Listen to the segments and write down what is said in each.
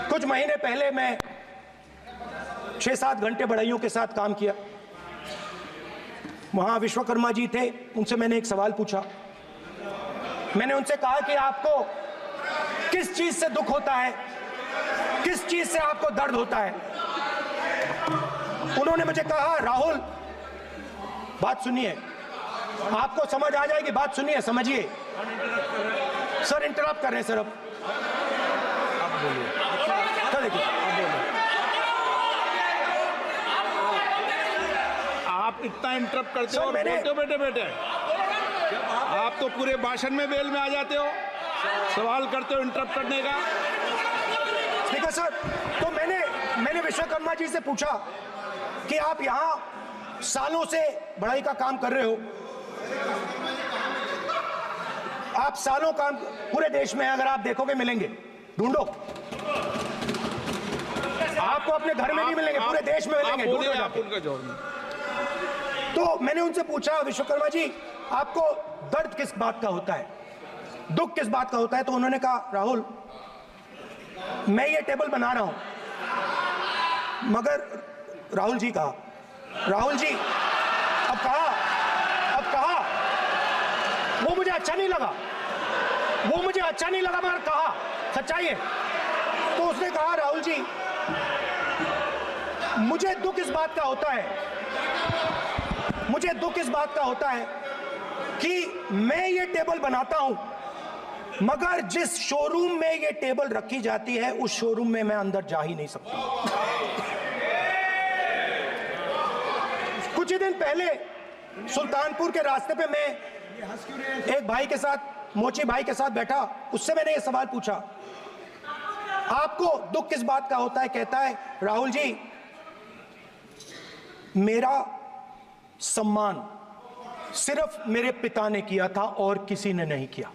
कुछ महीने पहले मैं 6-7 घंटे बढ़इयों के साथ काम किया। वहां विश्वकर्मा जी थे, उनसे मैंने एक सवाल पूछा। मैंने उनसे कहा कि आपको किस चीज से दुख होता है, किस चीज से आपको दर्द होता है। उन्होंने मुझे कहा, राहुल बात सुनिए, आपको समझ आ जाएगी, बात सुनिए, समझिए। सर इंटरप्ट कर रहे हैं सर, अब बोलिए। देखिए आप इतना इंटरप्ट करते हो, बेटे आप तो पूरे भाषण में बेल में आ जाते हो, सवाल करते हो इंटरप्ट करने का। स्पीकर सर, तो मैंने विश्वकर्मा जी से पूछा कि आप यहां सालों से बढ़ाई का काम कर रहे हो, आप सालों काम पूरे देश में अगर आप देखोगे मिलेंगे, ढूंढो, आपको अपने घर में नहीं मिलेंगे, पूरे देश में मिलेंगे, ढूंढो जाके। तो मैंने उनसे पूछा, विश्वकर्मा जी आपको दर्द किस बात का होता है, दुख किस बात का होता है। तो उन्होंने कहा, राहुल मैं ये टेबल बना रहा हूं, मगर राहुल जी कहा, राहुल जी अब कहा वो मुझे अच्छा नहीं लगा, मगर कहा सच्चाई है। तो उसने कहा, राहुल जी मुझे दुख इस बात का होता है कि मैं ये टेबल बनाता हूं, मगर जिस शोरूम में ये टेबल रखी जाती है उस शोरूम में मैं अंदर जा ही नहीं सकता। कुछ ही दिन पहले सुल्तानपुर के रास्ते पे मैं एक भाई के साथ, मोची भाई के साथ बैठा, उससे मैंने ये सवाल पूछा, आपको दुख किस बात का होता है। कहता है, राहुल जी मेरा सम्मान सिर्फ मेरे पिता ने किया था और किसी ने नहीं किया।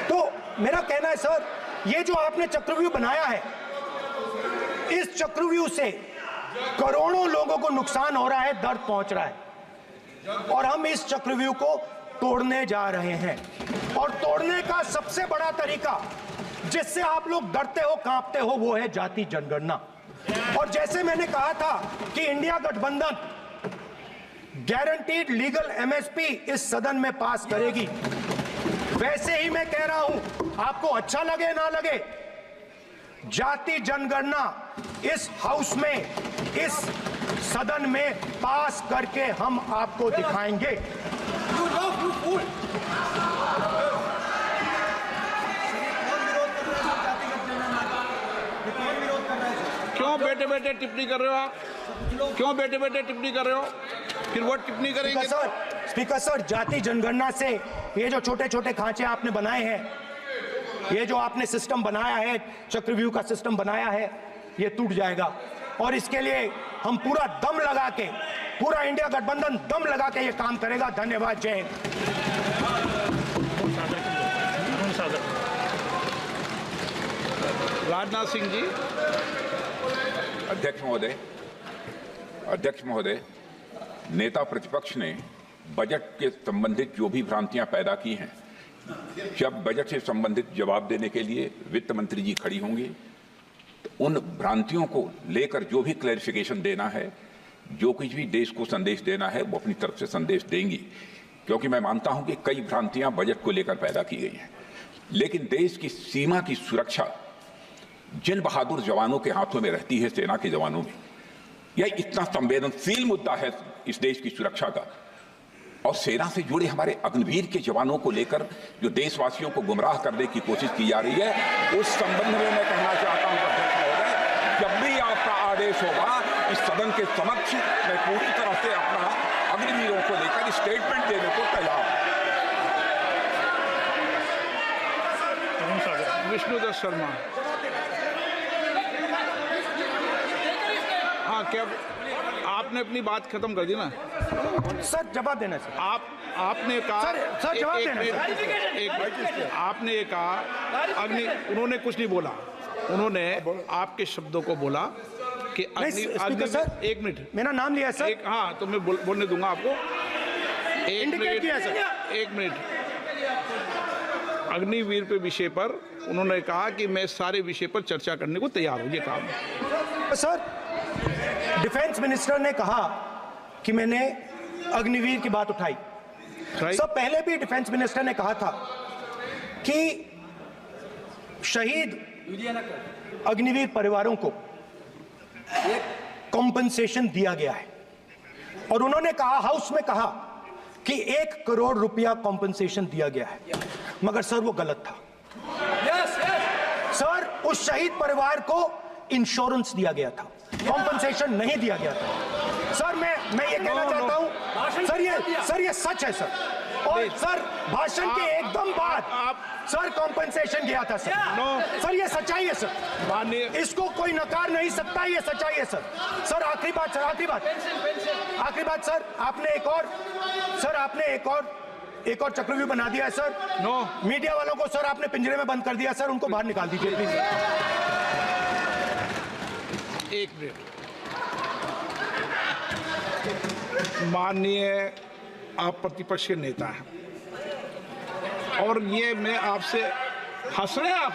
तो मेरा कहना है सर, ये जो आपने चक्रव्यूह बनाया है, इस चक्रव्यूह से करोड़ों लोगों को नुकसान हो रहा है, दर्द पहुंच रहा है, और हम इस चक्रव्यूह को तोड़ने जा रहे हैं। और तोड़ने का सबसे बड़ा तरीका जिससे आप लोग डरते हो, कांपते हो, वो है जाति जनगणना। और जैसे मैंने कहा था कि इंडिया गठबंधन गारंटीड लीगल एमएसपी इस सदन में पास करेगी, वैसे ही मैं कह रहा हूं, आपको अच्छा लगे ना लगे, जाति जनगणना इस हाउस में, इस सदन में पास करके हम आपको दिखाएंगे। क्यों बेटे बेटे टिप्पणी कर रहे हो आप? क्यों बेटे बेटे टिप्पणी कर रहे हो? फिर वो टिप्पणी करेंगे। स्पीकर सर, जाति जनगणना से ये जो छोटे छोटे खांचे आपने बनाए हैं, ये जो आपने सिस्टम बनाया है, चक्रव्यूह का सिस्टम बनाया है, ये टूट जाएगा। और इसके लिए हम पूरा दम लगा के, पूरा इंडिया गठबंधन दम लगा के ये काम करेगा। धन्यवाद, जय हिंद। राजनाथ सिंह जी। अध्यक्ष महोदय, नेता प्रतिपक्ष ने बजट के संबंधित जो भी भ्रांतियां पैदा की हैं, जब बजट से संबंधित जवाब देने के लिए वित्त मंत्री जी खड़ी होंगी तो उन भ्रांतियों को लेकर जो भी क्लैरिफिकेशन देना है, जो कुछ भी देश को संदेश देना है, वो अपनी तरफ से संदेश देंगी। क्योंकि मैं मानता हूं कि कई भ्रांतियां बजट को लेकर पैदा की गई हैं, लेकिन देश की सीमा की सुरक्षा जिन बहादुर जवानों के हाथों में रहती है, सेना के जवानों में, यह इतना संवेदनशील मुद्दा है इस देश की सुरक्षा का। और सेना से जुड़े हमारे अग्निवीर के जवानों को लेकर जो देशवासियों को गुमराह करने की कोशिश की जा रही है, उस संबंध में मैं कहना चाहता हूं अध्यक्ष महोदय, जब भी आपका आदेश होगा, इस सदन के समक्ष मैं पूरी तरह से अपना अग्निवीरों को लेकर स्टेटमेंट देने को तैयार हूं। विष्णुदत्त शर्मा। हाँ, क्या आपने अपनी बात खत्म कर दी ना? सर जवाब देना सर। आपने कहा सर जवाब देना। आपने ये कहा अग्नि, उन्होंने कुछ नहीं बोला, उन्होंने आपके शब्दों को बोला कि अग्नि सर, एक मिनट, मेरा नाम लिया सर। हाँ, तो मैं बोलने दूंगा आपको। एक मिनट, अग्निवीर पे विषय पर उन्होंने कहा कि मैं सारे विषय पर चर्चा करने को तैयार हूं, ये कहा। सर, डिफेंस मिनिस्टर ने कहा कि मैंने अग्निवीर की बात उठाई। सर, पहले भी डिफेंस मिनिस्टर ने कहा था कि शहीद अग्निवीर परिवारों को कॉम्पनसेशन दिया गया है और उन्होंने कहा, हाउस में कहा कि 1 करोड़ रुपया कॉम्पनसेशन दिया गया है, मगर सर वो गलत था। सर, उस शहीद परिवार को इंश्योरेंस दिया गया था, कॉम्पनसेशन नहीं दिया गया था। सर, मैं ये कहना चाहता हूं, सर ये सच है सर। और सर, भाषण के एकदम बाद सर कॉम्पनसेशन गया था सर। सर, ये सच्चाई है सर, इसको कोई नकार नहीं सकता, ये सच्चाई है सर। सर, आखिरी बात सर, आपने एक और चक्रव्यूह बना दिया है सर। मीडिया वालों को सर आपने पिंजरे में बंद कर दिया सर, उनको बाहर निकाल दीजिए प्लीज। एक मिनट, माननीय आप प्रतिपक्ष के नेता हैं और ये मैं आपसे हंस रहे हैं आप,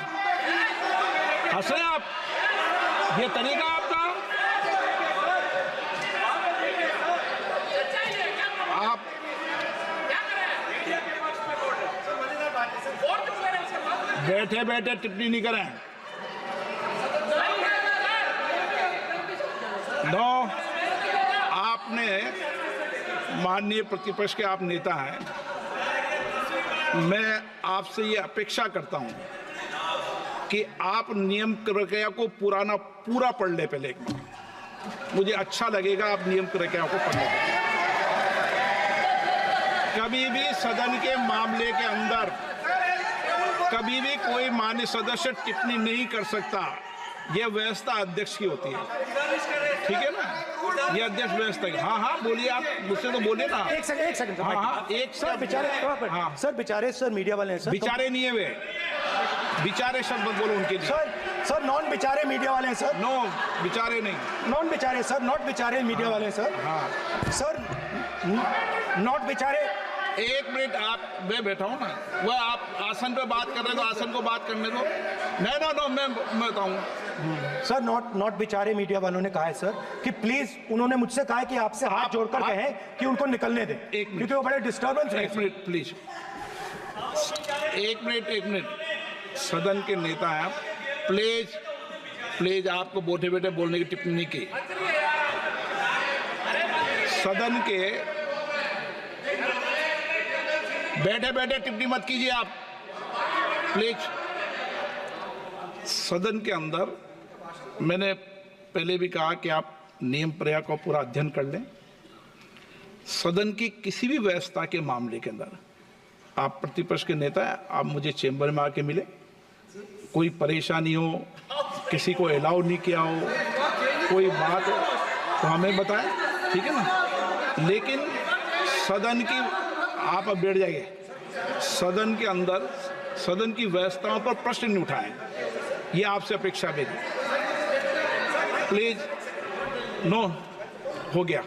ये तरीका आपका, आप बैठे बैठे टिप्पणी नहीं करें। आपने, माननीय प्रतिपक्ष के आप नेता हैं, मैं आपसे ये अपेक्षा करता हूं कि आप नियम प्रक्रिया को पूरा पढ़ ले पहले एक बार। मुझे अच्छा लगेगा आप नियम प्रक्रिया को पढ़ लें। कभी भी सदन के मामले के अंदर कभी भी कोई मान्य सदस्य टिप्पणी नहीं कर सकता, यह व्यवस्था अध्यक्ष की होती है, ठीक है ना? ये अध्यक्ष व्यवस्था है। हाँ, बोलिए, आप मुझसे तो बोले ना। एक सेकंड। सर, बेचारे सर मीडिया वाले हैं सर। बेचारे नहीं है वे, बेचारे शब्द बोलो उनके लिए। सर नॉन बेचारे मीडिया वाले हैं सर। नो, बेचारे नहीं, नॉन बेचारे सर, नॉट बेचारे मीडिया वाले हैं सर। हाँ सर, नॉट बेचारे। एक मिनट, आप मैं बैठा हूँ ना, वह आप आसन पे बात कर रहे हो तो आसन को बात करने दो। नो, मैं बताऊंगा। सर, नॉट बेचारे मीडिया वालों ने कहा है सर कि प्लीज, उन्होंने मुझसे कहा है कि आपसे हाथ जोड़कर कहें कि उनको निकलने दें, क्योंकि वो बड़े डिस्टर्बेंस है। एक मिनट प्लीज, एक मिनट, सदन के नेता हैं, प्लीज आपको बैठे बैठे बोलने की टिप्पणी नहीं की। सदन के बैठे बैठे टिप्पणी मत कीजिए आप, प्लीज। सदन के अंदर मैंने पहले भी कहा कि आप नियम प्रक्रिया का पूरा अध्ययन कर लें। सदन की किसी भी व्यवस्था के मामले के अंदर आप प्रतिपक्ष के नेता हैं, आप मुझे चेंबर में आके मिले, कोई परेशानी हो, किसी को अलाउ नहीं किया हो, कोई बात हो तो हमें बताएं, ठीक है ना? लेकिन सदन की, आप अब बैठ जाइए, सदन के अंदर सदन की व्यवस्थाओं पर प्रश्न नहीं उठाएं, ये आपसे अपेक्षा मेरी। प्लीज, नो, हो गया।